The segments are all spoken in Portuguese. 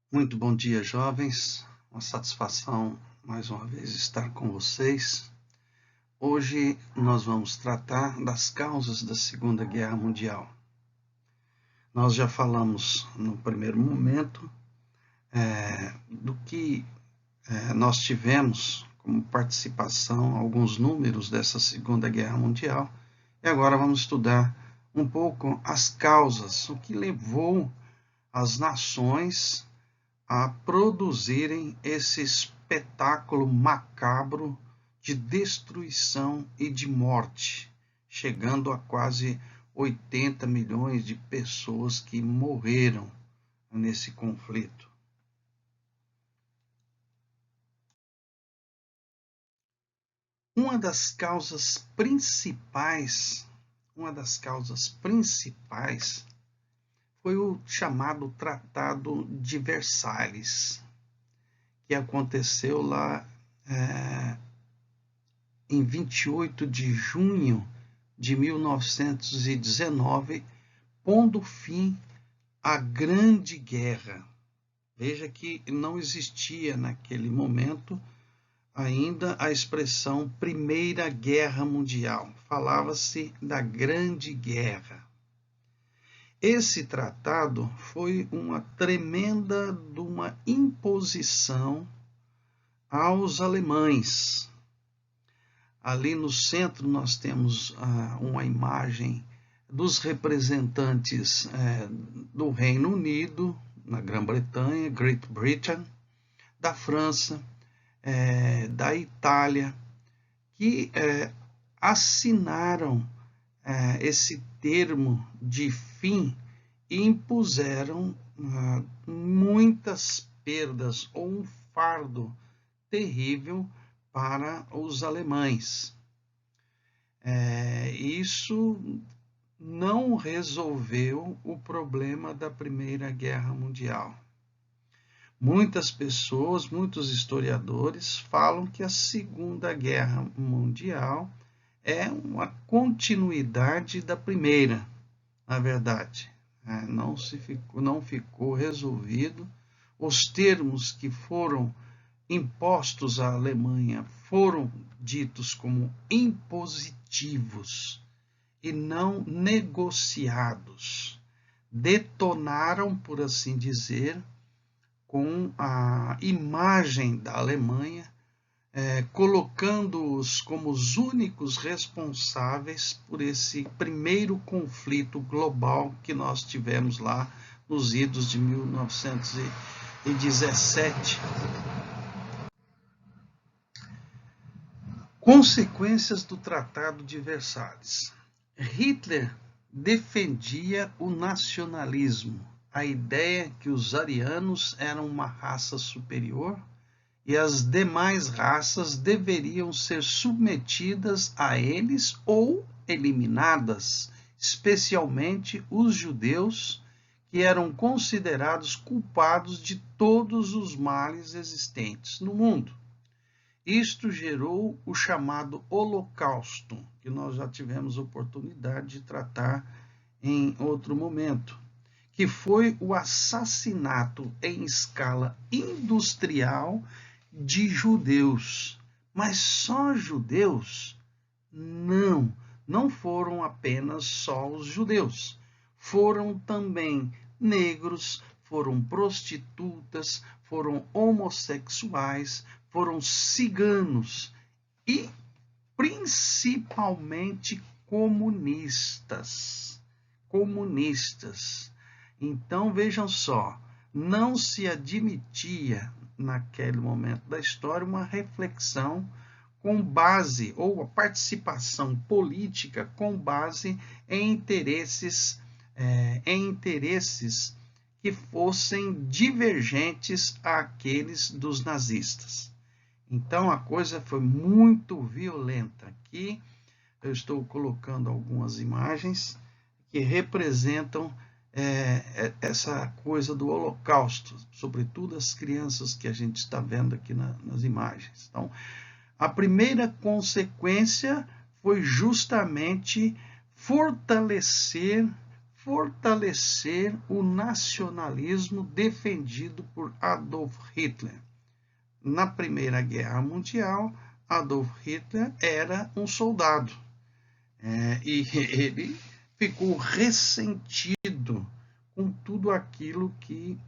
Muito bom dia, jovens. Uma satisfação mais uma vez estar com vocês. Hoje nós vamos tratar das causas da Segunda Guerra Mundial. Nós já falamos no primeiro momento do que nós tivemos como participação, alguns números dessa Segunda Guerra Mundial, e agora vamos estudar um pouco as causas, o que levou as nações a produzirem esse espetáculo macabro de destruição e de morte, chegando a quase 80 milhões de pessoas que morreram nesse conflito. Uma das causas principais foi o chamado Tratado de Versalhes, que aconteceu lá em 28 de junho de 1919, pondo fim à Grande Guerra. Veja que não existia naquele momento ainda a expressão Primeira Guerra Mundial. Falava-se da Grande Guerra. Esse tratado foi uma tremenda de uma imposição aos alemães. Ali no centro nós temos uma imagem dos representantes do Reino Unido, na Grã-Bretanha, Great Britain, da França, da Itália, que assinaram esse termo de fim e impuseram muitas perdas ou um fardo terrível para os alemães. Isso não resolveu o problema da Primeira Guerra Mundial. Muitas pessoas, muitos historiadores falam que a Segunda Guerra Mundial é uma continuidade da Primeira, na verdade. Não ficou resolvido. Os termos que foram impostos à Alemanha foram ditos como impositivos e não negociados. Detonaram, por assim dizer, com a imagem da Alemanha, colocando-os como os únicos responsáveis por esse primeiro conflito global que nós tivemos lá nos idos de 1917. Consequências do Tratado de Versalhes. Hitler defendia o nacionalismo, a ideia que os arianos eram uma raça superior e as demais raças deveriam ser submetidas a eles ou eliminadas, especialmente os judeus, que eram considerados culpados de todos os males existentes no mundo. Isto gerou o chamado Holocausto, que nós já tivemos oportunidade de tratar em outro momento, que foi o assassinato em escala industrial de judeus. Mas só judeus? Não foram apenas só os judeus. Foram também negros, foram prostitutas, foram homossexuais, foram ciganos e principalmente comunistas. Então, vejam só, não se admitia naquele momento da história uma reflexão com base, ou a participação política com base em interesses que fossem divergentes àqueles dos nazistas. Então a coisa foi muito violenta. Aqui eu estou colocando algumas imagens que representam essa coisa do Holocausto, sobretudo as crianças que a gente está vendo aqui nas imagens. Então, a primeira consequência foi justamente fortalecer fortalecer o nacionalismo defendido por Adolf Hitler. Na Primeira Guerra Mundial, Adolf Hitler era um soldado e ele ficou ressentido com tudo aquilo que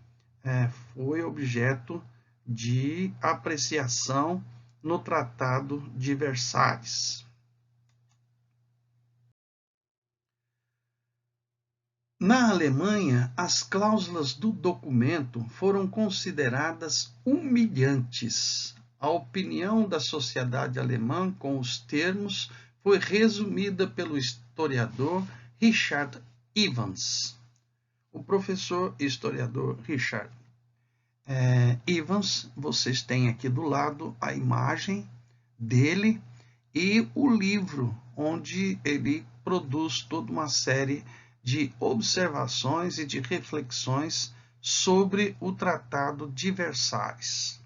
foi objeto de apreciação no Tratado de Versalhes. Na Alemanha, as cláusulas do documento foram consideradas humilhantes. A opinião da sociedade alemã com os termos foi resumida pelo historiador Richard Evans. O professor historiador Richard Evans, vocês têm aqui do lado a imagem dele e o livro onde ele produz toda uma série de observações e de reflexões sobre o Tratado de Versalhes.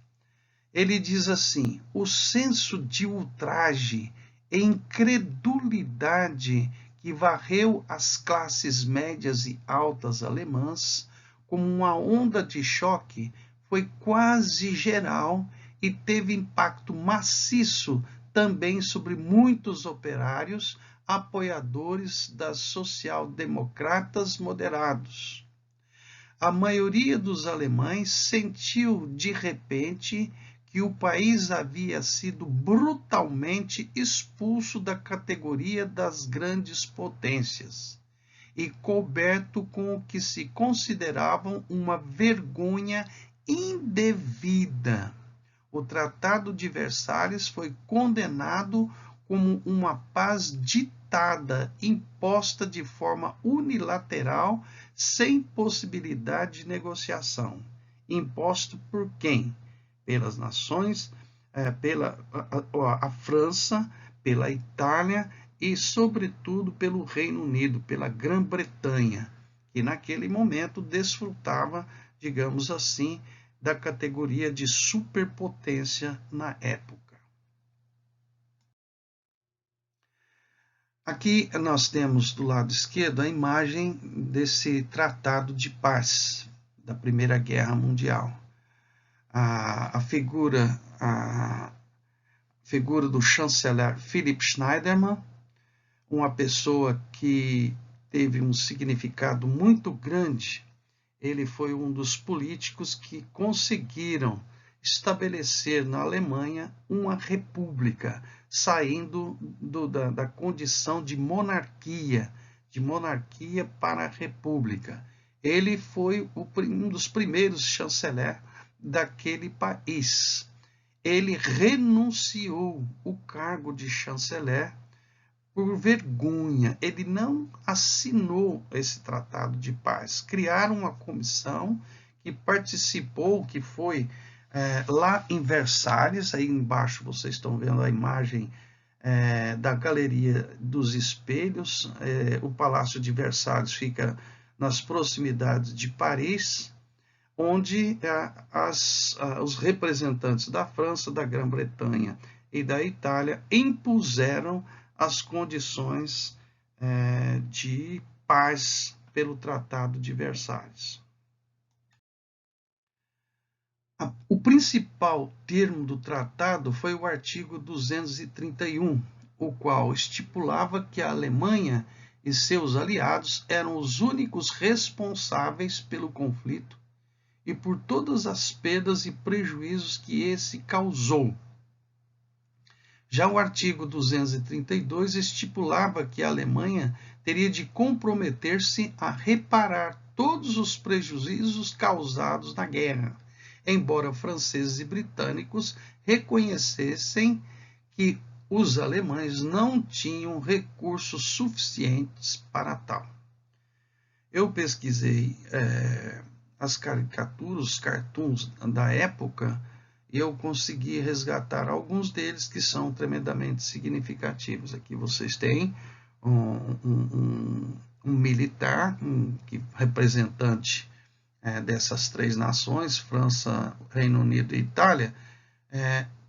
Ele diz assim: o senso de ultraje e incredulidade que varreu as classes médias e altas alemãs como uma onda de choque foi quase geral e teve impacto maciço também sobre muitos operários apoiadores das social-democratas moderados. A maioria dos alemães sentiu de repente que o país havia sido brutalmente expulso da categoria das grandes potências e coberto com o que se consideravam uma vergonha indevida. O Tratado de Versalhes foi condenado como uma paz ditada, imposta de forma unilateral, sem possibilidade de negociação. Imposto por quem? Pelas nações, pela a França, pela Itália e, sobretudo, pelo Reino Unido, pela Grã-Bretanha, que naquele momento desfrutava, digamos assim, da categoria de superpotência na época. Aqui nós temos do lado esquerdo a imagem desse tratado de paz da Primeira Guerra Mundial. A figura do chanceler Philipp Schneiderman, uma pessoa que teve um significado muito grande. Ele foi um dos políticos que conseguiram estabelecer na Alemanha uma república, saindo da condição de monarquia para a república. Ele foi um dos primeiros chanceler daquele país. Ele renunciou o cargo de chanceler por vergonha. Ele não assinou esse tratado de paz. Criaram uma comissão que participou, que foi lá em Versalhes. Aí embaixo vocês estão vendo a imagem da Galeria dos Espelhos. O Palácio de Versalhes fica nas proximidades de Paris, onde os representantes da França, da Grã-Bretanha e da Itália impuseram as condições de paz pelo Tratado de Versalhes. O principal termo do tratado foi o artigo 231, o qual estipulava que a Alemanha e seus aliados eram os únicos responsáveis pelo conflito e por todas as perdas e prejuízos que esse causou. Já o artigo 232 estipulava que a Alemanha teria de comprometer-se a reparar todos os prejuízos causados na guerra, embora franceses e britânicos reconhecessem que os alemães não tinham recursos suficientes para tal. Eu pesquisei as caricaturas, os cartoons da época, e eu consegui resgatar alguns deles que são tremendamente significativos. Aqui vocês têm um militar, representante dessas três nações, França, Reino Unido e Itália,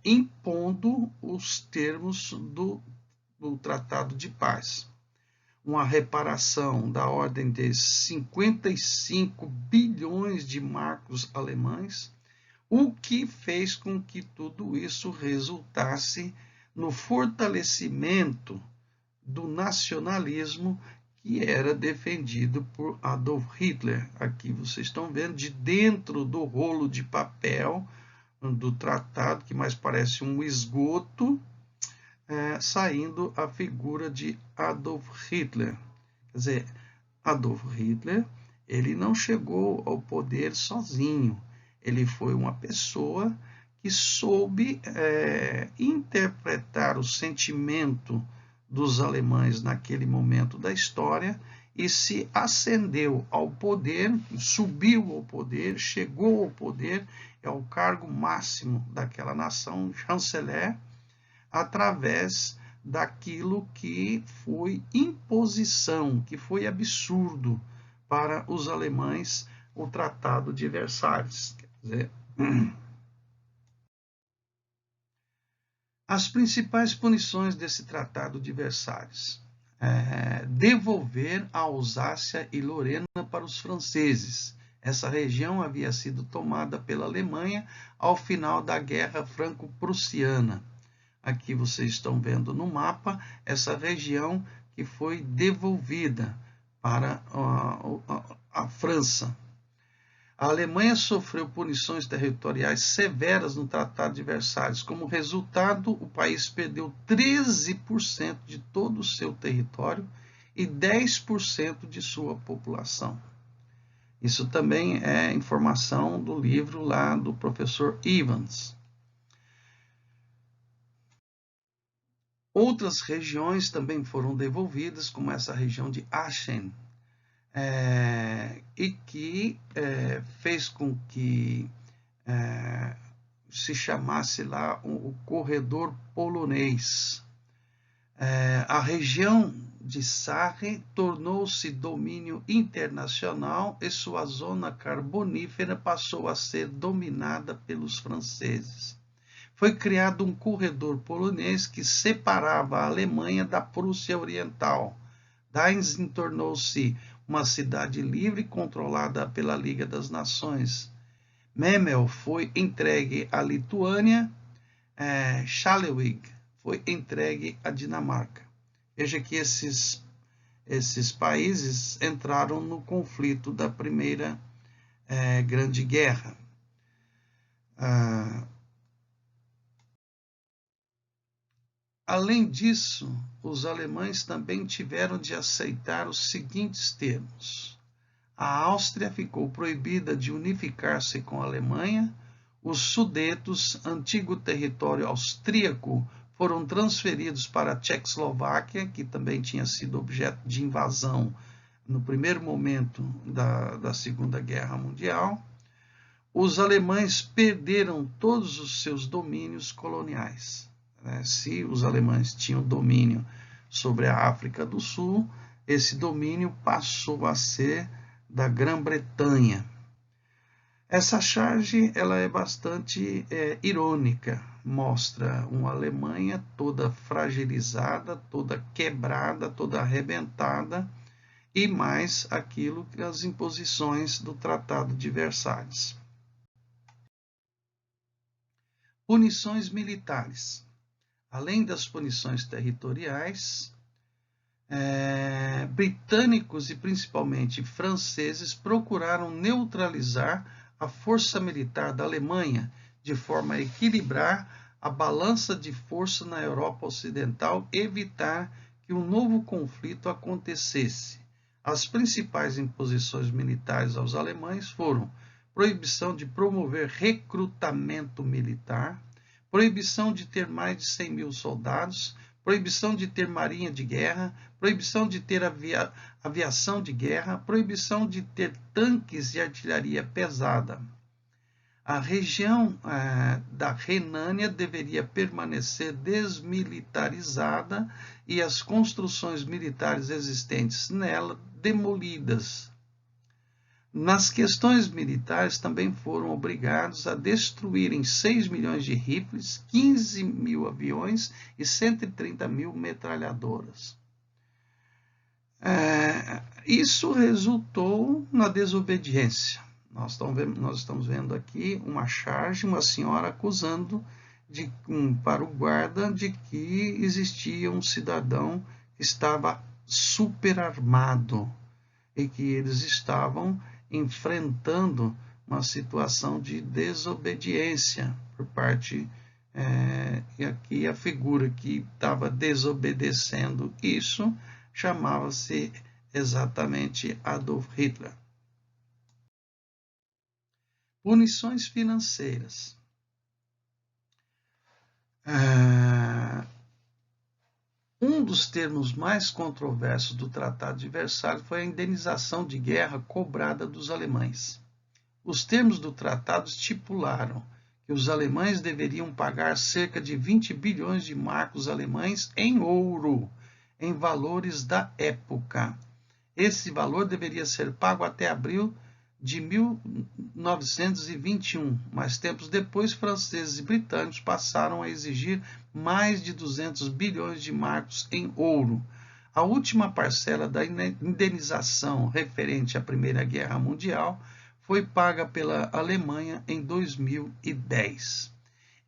impondo os termos do Tratado de Paz. uma reparação da ordem de 55 bilhões de marcos alemães, o que fez com que tudo isso resultasse no fortalecimento do nacionalismo que era defendido por Adolf Hitler. Aqui vocês estão vendo de dentro do rolo de papel do tratado, que mais parece um esgoto, saindo a figura de Adolf Hitler. Quer dizer, Adolf Hitler, ele não chegou ao poder sozinho. Ele foi uma pessoa que soube interpretar o sentimento dos alemães naquele momento da história e se ascendeu ao poder, subiu ao poder, chegou ao poder, é o cargo máximo daquela nação, chanceler, através daquilo que foi imposição, que foi absurdo para os alemães, o Tratado de Versalhes. Quer dizer, as principais punições desse Tratado de Versalhes: devolver a Alsácia e Lorena para os franceses. Essa região havia sido tomada pela Alemanha ao final da Guerra Franco-Prussiana. Aqui vocês estão vendo no mapa essa região que foi devolvida para a França. A Alemanha sofreu punições territoriais severas no Tratado de Versalhes. Como resultado, o país perdeu 13% de todo o seu território e 10% de sua população. Isso também é informação do livro lá do professor Evans. Outras regiões também foram devolvidas, como essa região de Aachen, e que fez com que se chamasse lá o corredor polonês. A região de Sarre tornou-se domínio internacional e sua zona carbonífera passou a ser dominada pelos franceses. Foi criado um corredor polonês que separava a Alemanha da Prússia Oriental. Danzig tornou-se uma cidade livre controlada pela Liga das Nações. Memel foi entregue à Lituânia, Schleswig foi entregue à Dinamarca. Veja que esses países entraram no conflito da Primeira Grande Guerra. Além disso, os alemães também tiveram de aceitar os seguintes termos: a Áustria ficou proibida de unificar-se com a Alemanha, os Sudetos, antigo território austríaco, foram transferidos para a Tchecoslováquia, que também tinha sido objeto de invasão no primeiro momento da Segunda Guerra Mundial. Os alemães perderam todos os seus domínios coloniais. Se os alemães tinham domínio sobre a África do Sul, esse domínio passou a ser da Grã-Bretanha. Essa charge ela é bastante irônica, mostra uma Alemanha toda fragilizada, toda quebrada, toda arrebentada, e mais aquilo que as imposições do Tratado de Versalhes. Punições militares. Além das punições territoriais, britânicos e principalmente franceses procuraram neutralizar a força militar da Alemanha de forma a equilibrar a balança de força na Europa Ocidental e evitar que um novo conflito acontecesse. As principais imposições militares aos alemães foram proibição de promover recrutamento militar, proibição de ter mais de 100 mil soldados, proibição de ter marinha de guerra, proibição de ter aviação de guerra, proibição de ter tanques e artilharia pesada. A região da Renânia deveria permanecer desmilitarizada e as construções militares existentes nela demolidas. Nas questões militares, também foram obrigados a destruírem 6 milhões de rifles, 15 mil aviões e 130 mil metralhadoras. Isso resultou na desobediência. Nós estamos vendo aqui uma charge, uma senhora acusando para o guarda de que existia um cidadão que estava super armado e que eles estavam enfrentando uma situação de desobediência por parte, e aqui a figura que estava desobedecendo isso chamava-se exatamente Adolf Hitler. Punições financeiras. Um dos termos mais controversos do Tratado de Versalhes foi a indenização de guerra cobrada dos alemães. Os termos do tratado estipularam que os alemães deveriam pagar cerca de 20 bilhões de marcos alemães em ouro, em valores da época. Esse valor deveria ser pago até abril de 1921, mas tempos depois, franceses e britânicos passaram a exigir mais de 200 bilhões de marcos em ouro. A última parcela da indenização referente à Primeira Guerra Mundial foi paga pela Alemanha em 2010.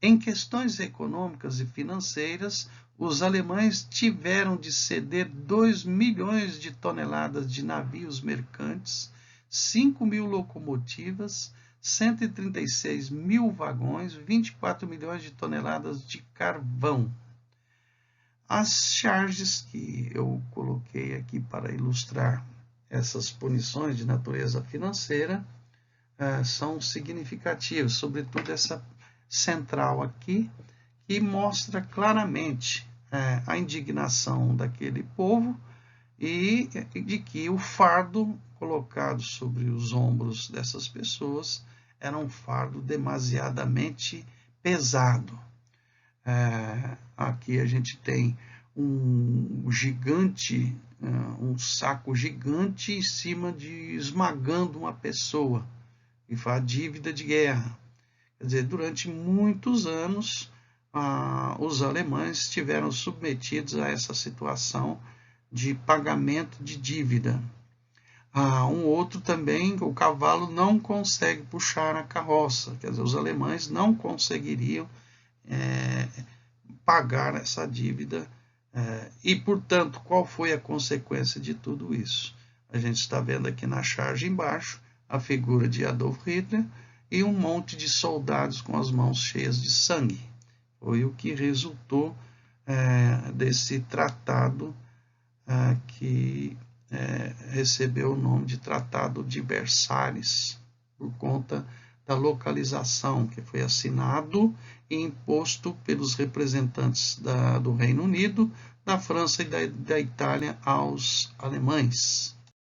Em questões econômicas e financeiras, os alemães tiveram de ceder 2 milhões de toneladas de navios mercantes, 5 mil locomotivas, 136 mil vagões, 24 milhões de toneladas de carvão. As charges que eu coloquei aqui para ilustrar essas punições de natureza financeira são significativas, sobretudo essa central aqui, que mostra claramente a indignação daquele povo e de que o fardo colocado sobre os ombros dessas pessoas era um fardo demasiadamente pesado. Aqui a gente tem um gigante, um saco gigante em cima esmagando uma pessoa, e faz dívida de guerra. Quer dizer, durante muitos anos, os alemães estiveram submetidos a essa situação de pagamento de dívida. Um outro também, o cavalo não consegue puxar a carroça, quer dizer, os alemães não conseguiriam pagar essa dívida. E, portanto, qual foi a consequência de tudo isso? A gente está vendo aqui na charge embaixo a figura de Adolf Hitler e um monte de soldados com as mãos cheias de sangue. Foi o que resultou desse tratado que recebeu o nome de Tratado de Versalhes, por conta da localização, que foi assinado e imposto pelos representantes do Reino Unido, da França e da Itália aos alemães.